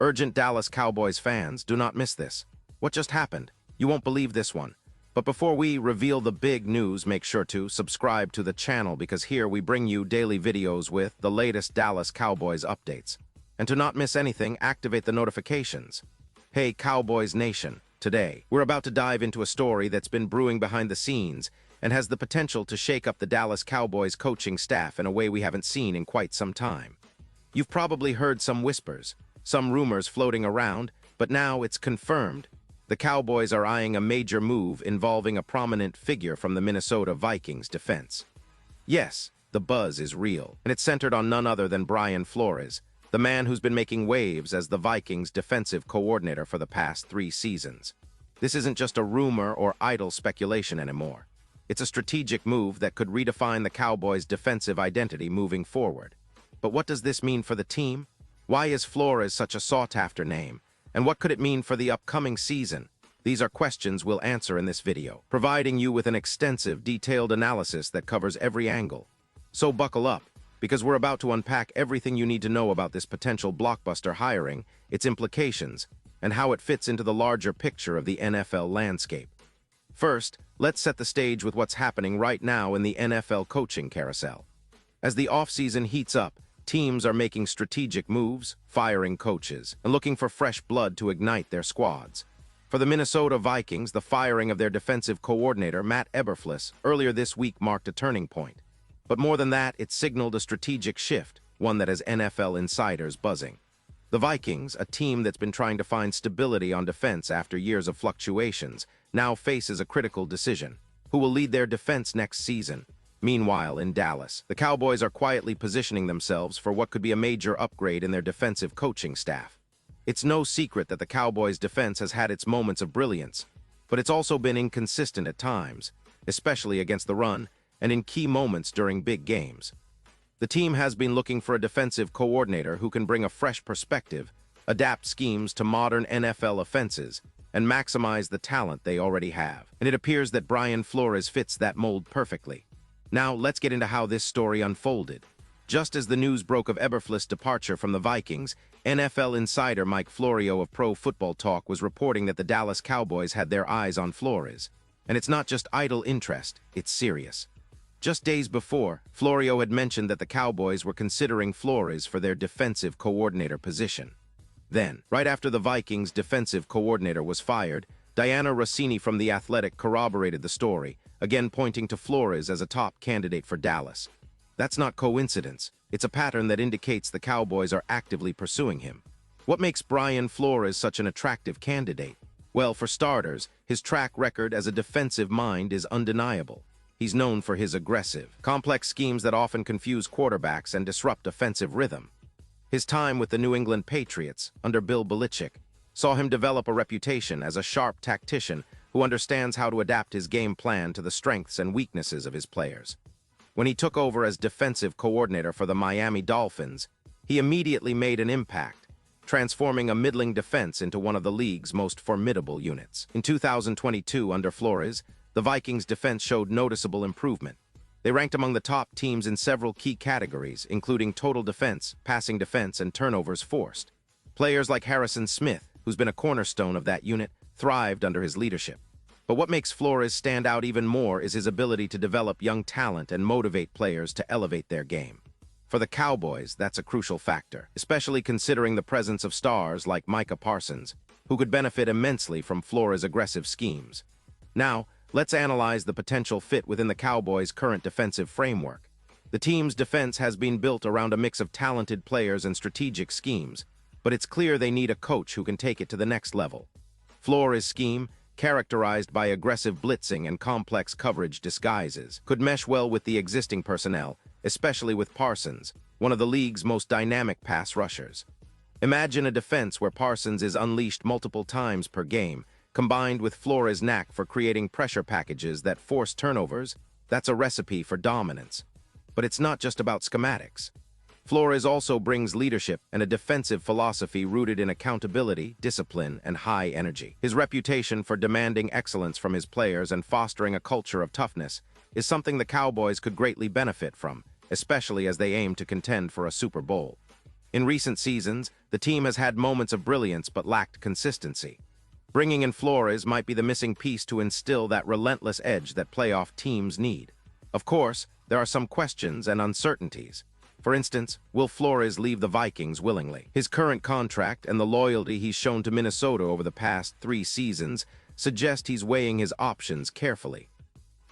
Urgent Dallas Cowboys fans, do not miss this. What just happened? You won't believe this one. But before we reveal the big news, make sure to subscribe to the channel because here we bring you daily videos with the latest Dallas Cowboys updates. And to not miss anything, activate the notifications. Hey Cowboys Nation, today we're about to dive into a story that's been brewing behind the scenes and has the potential to shake up the Dallas Cowboys coaching staff in a way we haven't seen in quite some time. You've probably heard some whispers, some rumors floating around, but now it's confirmed. The Cowboys are eyeing a major move involving a prominent figure from the Minnesota Vikings defense. Yes, the buzz is real, and it's centered on none other than Brian Flores, the man who's been making waves as the Vikings' defensive coordinator for the past 3 seasons. This isn't just a rumor or idle speculation anymore. It's a strategic move that could redefine the Cowboys' defensive identity moving forward. But what does this mean for the team? Why is Flores such a sought-after name? And what could it mean for the upcoming season? These are questions we'll answer in this video, providing you with an extensive, detailed analysis that covers every angle. So buckle up, because we're about to unpack everything you need to know about this potential blockbuster hiring, its implications, and how it fits into the larger picture of the NFL landscape. First, let's set the stage with what's happening right now in the NFL coaching carousel. As the offseason heats up, teams are making strategic moves, firing coaches, and looking for fresh blood to ignite their squads. For the Minnesota Vikings, the firing of their defensive coordinator, Matt Eberflus, earlier this week marked a turning point. But more than that, it signaled a strategic shift, one that has NFL insiders buzzing. The Vikings, a team that's been trying to find stability on defense after years of fluctuations, now faces a critical decision. Who will lead their defense next season? Meanwhile, in Dallas, the Cowboys are quietly positioning themselves for what could be a major upgrade in their defensive coaching staff. It's no secret that the Cowboys' defense has had its moments of brilliance, but it's also been inconsistent at times, especially against the run and in key moments during big games. The team has been looking for a defensive coordinator who can bring a fresh perspective, adapt schemes to modern NFL offenses, and maximize the talent they already have. And it appears that Brian Flores fits that mold perfectly. Now, let's get into how this story unfolded. Just as the news broke of Eberflus' departure from the Vikings, NFL insider Mike Florio of Pro Football Talk was reporting that the Dallas Cowboys had their eyes on Flores. And it's not just idle interest, it's serious. Just days before, Florio had mentioned that the Cowboys were considering Flores for their defensive coordinator position. Then, right after the Vikings' defensive coordinator was fired, Diana Rossini from The Athletic corroborated the story, again pointing to Flores as a top candidate for Dallas. That's not coincidence. It's a pattern that indicates the Cowboys are actively pursuing him. What makes Brian Flores such an attractive candidate? Well, for starters, his track record as a defensive mind is undeniable. He's known for his aggressive, complex schemes that often confuse quarterbacks and disrupt offensive rhythm. His time with the New England Patriots, under Bill Belichick, saw him develop a reputation as a sharp tactician who understands how to adapt his game plan to the strengths and weaknesses of his players. When he took over as defensive coordinator for the Miami Dolphins, he immediately made an impact, transforming a middling defense into one of the league's most formidable units. In 2022, under Flores, the Vikings' defense showed noticeable improvement. They ranked among the top teams in several key categories, including total defense, passing defense, and turnovers forced. Players like Harrison Smith, who's been a cornerstone of that unit, thrived under his leadership. But what makes Flores stand out even more is his ability to develop young talent and motivate players to elevate their game. For the Cowboys, that's a crucial factor, especially considering the presence of stars like Micah Parsons, who could benefit immensely from Flores' aggressive schemes. Now, let's analyze the potential fit within the Cowboys' current defensive framework. The team's defense has been built around a mix of talented players and strategic schemes, but it's clear they need a coach who can take it to the next level. Flores' scheme, characterized by aggressive blitzing and complex coverage disguises, could mesh well with the existing personnel, especially with Parsons, one of the league's most dynamic pass rushers. Imagine a defense where Parsons is unleashed multiple times per game, combined with Flores' knack for creating pressure packages that force turnovers. That's a recipe for dominance. But it's not just about schematics. Flores also brings leadership and a defensive philosophy rooted in accountability, discipline, and high energy. His reputation for demanding excellence from his players and fostering a culture of toughness is something the Cowboys could greatly benefit from, especially as they aim to contend for a Super Bowl. In recent seasons, the team has had moments of brilliance but lacked consistency. Bringing in Flores might be the missing piece to instill that relentless edge that playoff teams need. Of course, there are some questions and uncertainties. For instance, will Flores leave the Vikings willingly? His current contract and the loyalty he's shown to Minnesota over the past 3 seasons suggest he's weighing his options carefully.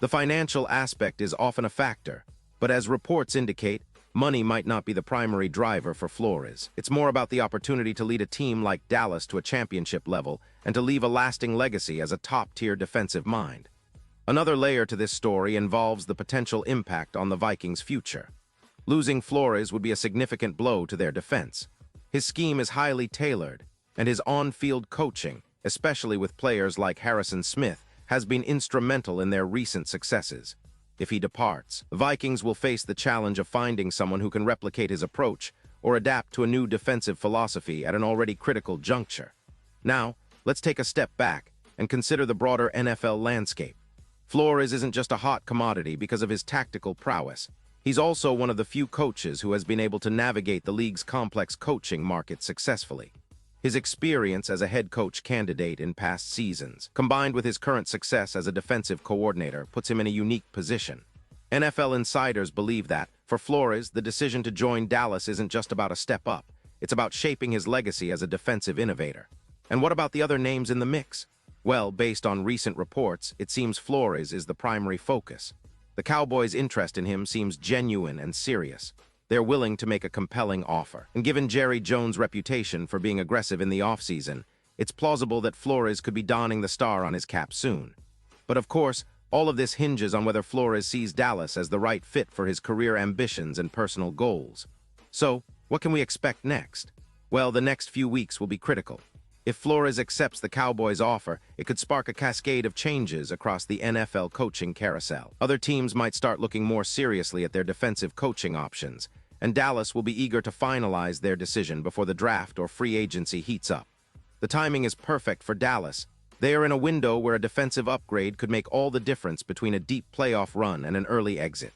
The financial aspect is often a factor, but as reports indicate, money might not be the primary driver for Flores. It's more about the opportunity to lead a team like Dallas to a championship level and to leave a lasting legacy as a top-tier defensive mind. Another layer to this story involves the potential impact on the Vikings' future. Losing Flores would be a significant blow to their defense. His scheme is highly tailored, and his on-field coaching, especially with players like Harrison Smith, has been instrumental in their recent successes. If he departs, the Vikings will face the challenge of finding someone who can replicate his approach or adapt to a new defensive philosophy at an already critical juncture. Now, let's take a step back and consider the broader NFL landscape. Flores isn't just a hot commodity because of his tactical prowess. He's also one of the few coaches who has been able to navigate the league's complex coaching market successfully. His experience as a head coach candidate in past seasons, combined with his current success as a defensive coordinator, puts him in a unique position. NFL insiders believe that, for Flores, the decision to join Dallas isn't just about a step up. It's about shaping his legacy as a defensive innovator. And what about the other names in the mix? Well, based on recent reports, it seems Flores is the primary focus. The Cowboys' interest in him seems genuine and serious. They're willing to make a compelling offer. And given Jerry Jones' reputation for being aggressive in the offseason, it's plausible that Flores could be donning the star on his cap soon. But of course, all of this hinges on whether Flores sees Dallas as the right fit for his career ambitions and personal goals. So, what can we expect next? Well, the next few weeks will be critical. If Flores accepts the Cowboys' offer, it could spark a cascade of changes across the NFL coaching carousel. Other teams might start looking more seriously at their defensive coaching options, and Dallas will be eager to finalize their decision before the draft or free agency heats up. The timing is perfect for Dallas. They are in a window where a defensive upgrade could make all the difference between a deep playoff run and an early exit.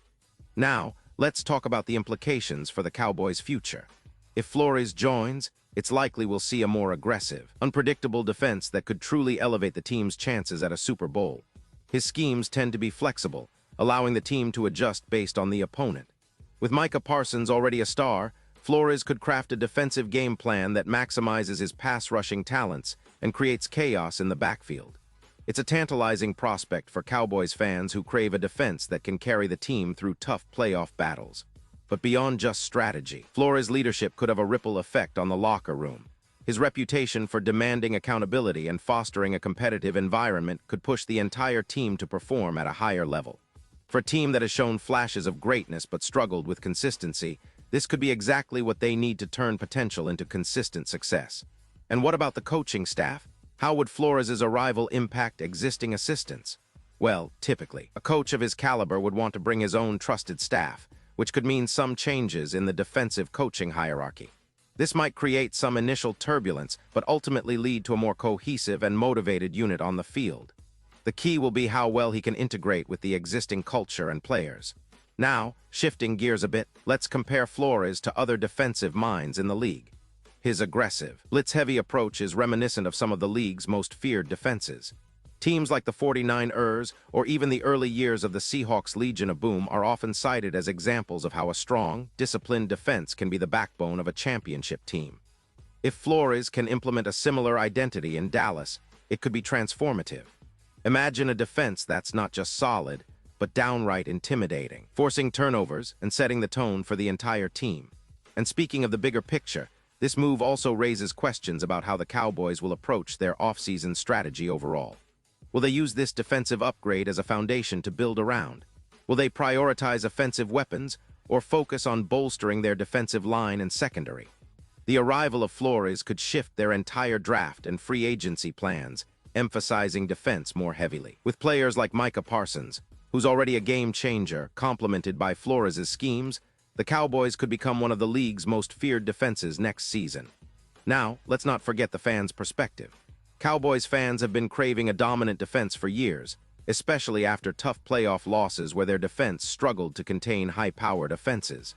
Now, let's talk about the implications for the Cowboys' future. If Flores joins, it's likely we'll see a more aggressive, unpredictable defense that could truly elevate the team's chances at a Super Bowl. His schemes tend to be flexible, allowing the team to adjust based on the opponent. With Micah Parsons already a star, Flores could craft a defensive game plan that maximizes his pass-rushing talents and creates chaos in the backfield. It's a tantalizing prospect for Cowboys fans who crave a defense that can carry the team through tough playoff battles. But beyond just strategy, Flores' leadership could have a ripple effect on the locker room. His reputation for demanding accountability and fostering a competitive environment could push the entire team to perform at a higher level. For a team that has shown flashes of greatness but struggled with consistency, this could be exactly what they need to turn potential into consistent success. And what about the coaching staff? How would Flores' arrival impact existing assistants? Well, typically, a coach of his caliber would want to bring his own trusted staff, which could mean some changes in the defensive coaching hierarchy. This might create some initial turbulence, but ultimately lead to a more cohesive and motivated unit on the field. The key will be how well he can integrate with the existing culture and players. Now, shifting gears a bit, let's compare Flores to other defensive minds in the league. His aggressive, blitz-heavy approach is reminiscent of some of the league's most feared defenses. Teams like the 49ers or even the early years of the Seahawks' Legion of Boom are often cited as examples of how a strong, disciplined defense can be the backbone of a championship team. If Flores can implement a similar identity in Dallas, it could be transformative. Imagine a defense that's not just solid, but downright intimidating, forcing turnovers and setting the tone for the entire team. And speaking of the bigger picture, this move also raises questions about how the Cowboys will approach their offseason strategy overall. Will they use this defensive upgrade as a foundation to build around? Will they prioritize offensive weapons or focus on bolstering their defensive line and secondary? The arrival of Flores could shift their entire draft and free agency plans, emphasizing defense more heavily. With players like Micah Parsons, who's already a game-changer, complemented by Flores' schemes, the Cowboys could become one of the league's most feared defenses next season. Now, let's not forget the fans' perspective. Cowboys fans have been craving a dominant defense for years, especially after tough playoff losses where their defense struggled to contain high-powered offenses.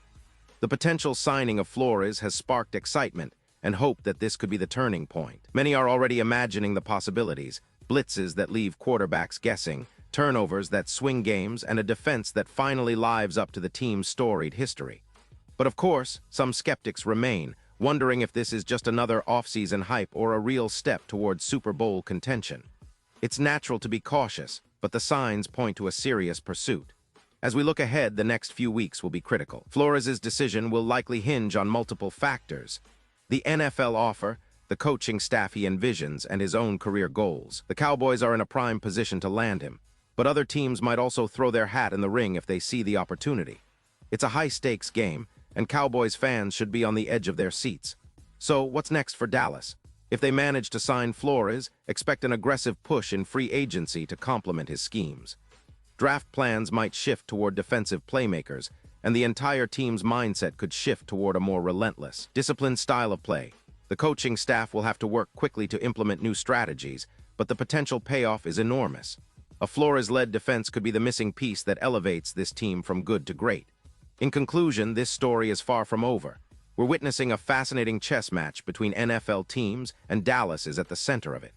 The potential signing of Flores has sparked excitement and hope that this could be the turning point. Many are already imagining the possibilities: blitzes that leave quarterbacks guessing, turnovers that swing games, and a defense that finally lives up to the team's storied history. But of course, some skeptics remain, wondering if this is just another offseason hype or a real step towards Super Bowl contention. It's natural to be cautious, but the signs point to a serious pursuit. As we look ahead, the next few weeks will be critical. Flores' decision will likely hinge on multiple factors: the NFL offer, the coaching staff he envisions, and his own career goals. The Cowboys are in a prime position to land him, but other teams might also throw their hat in the ring if they see the opportunity. It's a high-stakes game, and Cowboys fans should be on the edge of their seats. So, what's next for Dallas? If they manage to sign Flores, expect an aggressive push in free agency to complement his schemes. Draft plans might shift toward defensive playmakers, and the entire team's mindset could shift toward a more relentless, disciplined style of play. The coaching staff will have to work quickly to implement new strategies, but the potential payoff is enormous. A Flores-led defense could be the missing piece that elevates this team from good to great. In conclusion, this story is far from over. We're witnessing a fascinating chess match between NFL teams, and Dallas is at the center of it.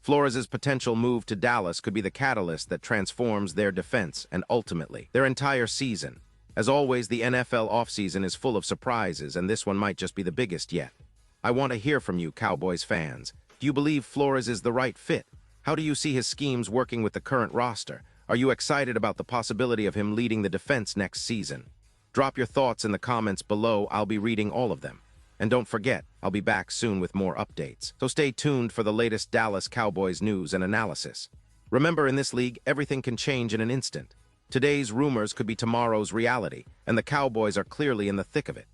Flores' potential move to Dallas could be the catalyst that transforms their defense and ultimately their entire season. As always, the NFL offseason is full of surprises, and this one might just be the biggest yet. I want to hear from you, Cowboys fans. Do you believe Flores is the right fit? How do you see his schemes working with the current roster? Are you excited about the possibility of him leading the defense next season? Drop your thoughts in the comments below. I'll be reading all of them. And don't forget, I'll be back soon with more updates. So stay tuned for the latest Dallas Cowboys news and analysis. Remember, in this league, everything can change in an instant. Today's rumors could be tomorrow's reality, and the Cowboys are clearly in the thick of it.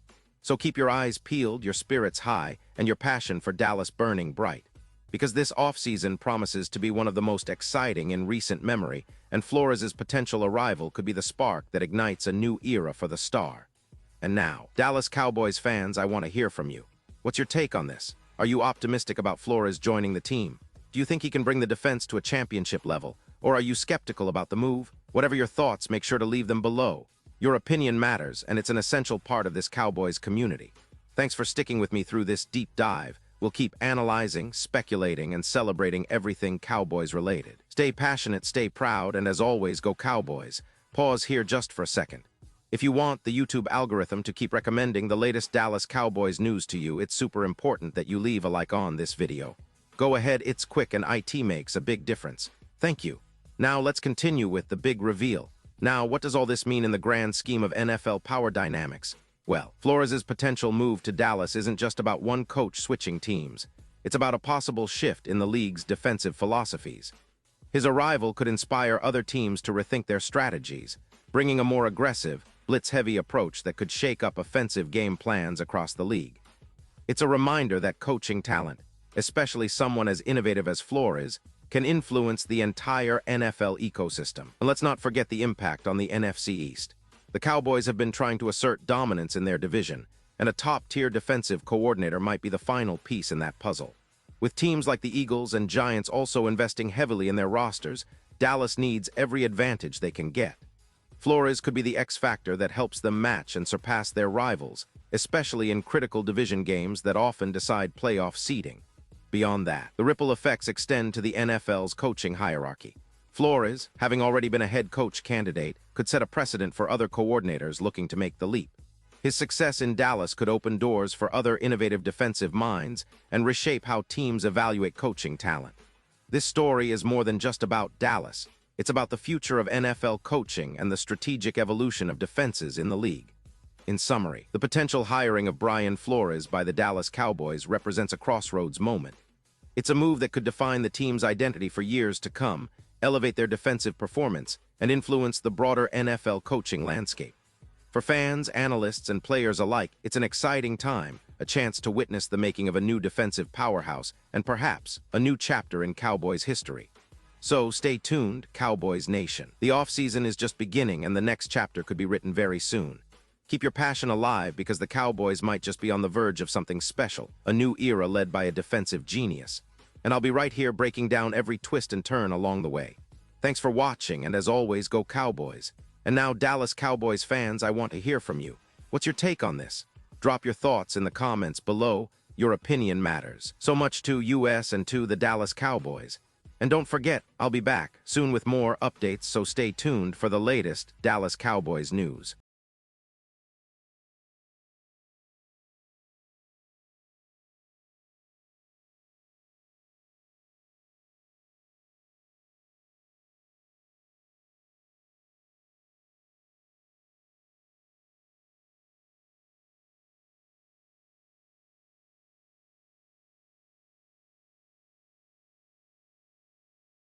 So keep your eyes peeled, your spirits high, and your passion for Dallas burning bright. Because this offseason promises to be one of the most exciting in recent memory, and Flores' potential arrival could be the spark that ignites a new era for the star. And now, Dallas Cowboys fans, I want to hear from you. What's your take on this? Are you optimistic about Flores joining the team? Do you think he can bring the defense to a championship level? Or are you skeptical about the move? Whatever your thoughts, make sure to leave them below. Your opinion matters, and it's an essential part of this Cowboys community. Thanks for sticking with me through this deep dive. We'll keep analyzing, speculating, and celebrating everything Cowboys related. Stay passionate, stay proud, and as always, go Cowboys. Pause here just for a second. If you want the YouTube algorithm to keep recommending the latest Dallas Cowboys news to you, it's super important that you leave a like on this video. Go ahead, it's quick and IT makes a big difference. Thank you. Now let's continue with the big reveal. Now, what does all this mean in the grand scheme of NFL power dynamics? Well, Flores' potential move to Dallas isn't just about one coach switching teams. It's about a possible shift in the league's defensive philosophies. His arrival could inspire other teams to rethink their strategies, bringing a more aggressive, blitz-heavy approach that could shake up offensive game plans across the league. It's a reminder that coaching talent, especially someone as innovative as Flores, can influence the entire NFL ecosystem. And let's not forget the impact on the NFC East. The Cowboys have been trying to assert dominance in their division, and a top-tier defensive coordinator might be the final piece in that puzzle. With teams like the Eagles and Giants also investing heavily in their rosters, Dallas needs every advantage they can get. Flores could be the X-factor that helps them match and surpass their rivals, especially in critical division games that often decide playoff seeding. Beyond that, the ripple effects extend to the NFL's coaching hierarchy. Flores, having already been a head coach candidate, could set a precedent for other coordinators looking to make the leap. His success in Dallas could open doors for other innovative defensive minds and reshape how teams evaluate coaching talent. This story is more than just about Dallas. It's about the future of NFL coaching and the strategic evolution of defenses in the league. In summary, the potential hiring of Brian Flores by the Dallas Cowboys represents a crossroads moment. It's a move that could define the team's identity for years to come, elevate their defensive performance, and influence the broader NFL coaching landscape. For fans, analysts, and players alike, it's an exciting time, a chance to witness the making of a new defensive powerhouse, and perhaps a new chapter in Cowboys history. So stay tuned, Cowboys Nation. The offseason is just beginning, and the next chapter could be written very soon. Keep your passion alive, because the Cowboys might just be on the verge of something special, a new era led by a defensive genius. And I'll be right here breaking down every twist and turn along the way. Thanks for watching, and as always, go Cowboys. And now, Dallas Cowboys fans, I want to hear from you. What's your take on this? Drop your thoughts in the comments below. Your opinion matters. So much to US and to the Dallas Cowboys. And don't forget, I'll be back soon with more updates, so stay tuned for the latest Dallas Cowboys news.